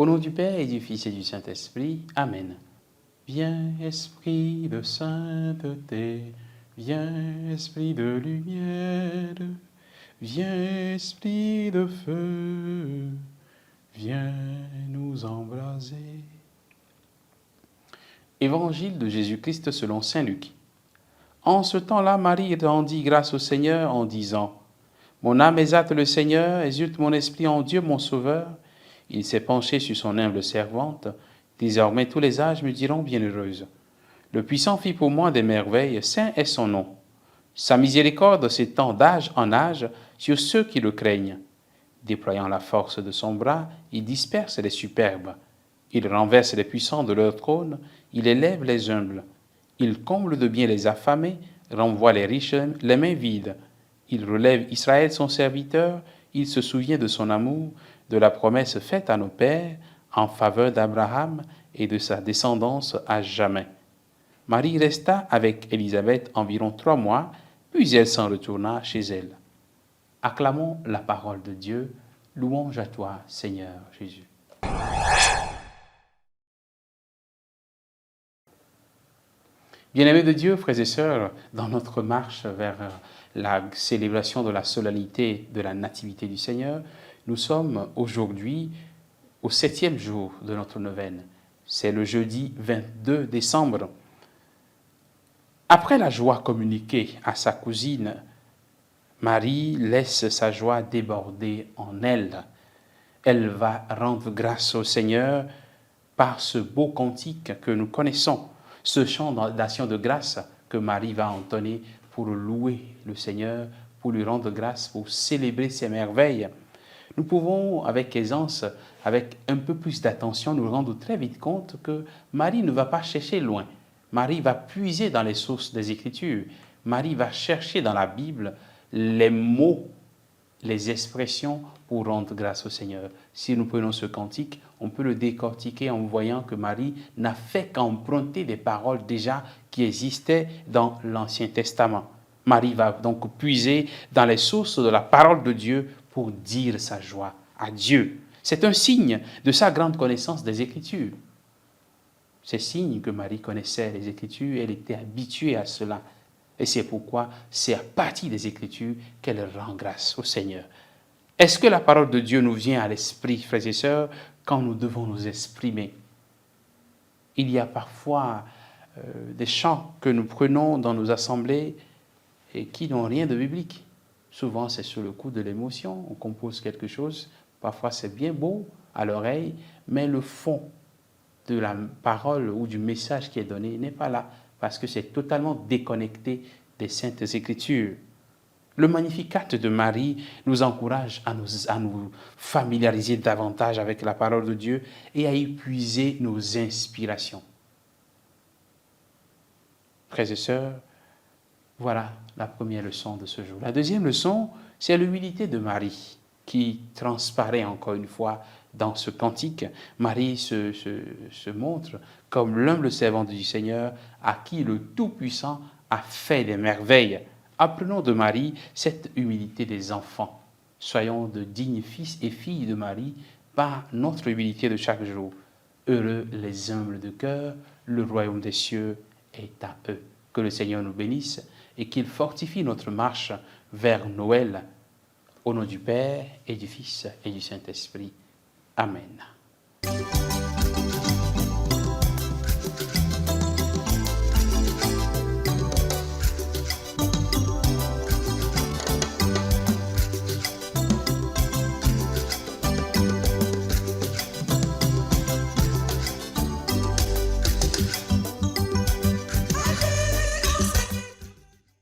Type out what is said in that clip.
Au nom du Père et du Fils et du Saint-Esprit. Amen. Viens, Esprit de sainteté, viens, Esprit de lumière, viens, Esprit de feu, viens nous embraser. Évangile de Jésus-Christ selon saint Luc. En ce temps-là, Marie rendit grâce au Seigneur en disant : Mon âme exalte le Seigneur, exulte mon esprit en Dieu mon Sauveur. Il s'est penché sur son humble servante. Désormais tous les âges me diront bienheureuse. Le Puissant fit pour moi des merveilles, saint est son nom. Sa miséricorde s'étend d'âge en âge sur ceux qui le craignent. Déployant la force de son bras, il disperse les superbes. Il renverse les puissants de leur trône, il élève les humbles. Il comble de bien les affamés, renvoie les riches les mains vides. Il relève Israël son serviteur, il se souvient de son amour, de la promesse faite à nos pères en faveur d'Abraham et de sa descendance à jamais. Marie resta avec Élisabeth environ 3 mois, puis elle s'en retourna chez elle. Acclamons la parole de Dieu. Louange à toi, Seigneur Jésus. Bien-aimés de Dieu, frères et sœurs, dans notre marche vers la célébration de la solennité de la Nativité du Seigneur, nous sommes aujourd'hui au 7e jour de notre neuvaine. C'est le jeudi 22 décembre. Après la joie communiquée à sa cousine, Marie laisse sa joie déborder en elle. Elle va rendre grâce au Seigneur par ce beau cantique que nous connaissons, ce chant d'action de grâce que Marie va entonner pour louer le Seigneur, pour lui rendre grâce, pour célébrer ses merveilles. Nous pouvons avec aisance, avec un peu plus d'attention, nous rendre très vite compte que Marie ne va pas chercher loin. Marie va puiser dans les sources des Écritures. Marie va chercher dans la Bible les mots, les expressions pour rendre grâce au Seigneur. Si nous prenons ce cantique, on peut le décortiquer en voyant que Marie n'a fait qu'emprunter des paroles déjà qui existaient dans l'Ancien Testament. Marie va donc puiser dans les sources de la parole de Dieu pour dire sa joie à Dieu. C'est un signe de sa grande connaissance des Écritures. C'est signe que Marie connaissait les Écritures, elle était habituée à cela. Et c'est pourquoi c'est à partir des Écritures qu'elle rend grâce au Seigneur. Est-ce que la parole de Dieu nous vient à l'esprit, frères et sœurs, quand nous devons nous exprimer? Il y a parfois des chants que nous prenons dans nos assemblées et qui n'ont rien de biblique. Souvent, c'est sur le coup de l'émotion, on compose quelque chose, parfois c'est bien beau à l'oreille, mais le fond de la parole ou du message qui est donné n'est pas là, parce que c'est totalement déconnecté des Saintes Écritures. Le Magnificat de Marie nous encourage à nous familiariser davantage avec la parole de Dieu et à épuiser nos inspirations. Frères et sœurs, voilà la première leçon de ce jour. La deuxième leçon, c'est l'humilité de Marie qui transparaît encore une fois dans ce cantique. Marie se montre comme l'humble servante du Seigneur à qui le Tout-Puissant a fait des merveilles. Apprenons de Marie cette humilité des enfants. Soyons de dignes fils et filles de Marie par notre humilité de chaque jour. Heureux les humbles de cœur, le royaume des cieux est à eux. Que le Seigneur nous bénisse et qu'il fortifie notre marche vers Noël. Au nom du Père et du Fils et du Saint-Esprit. Amen.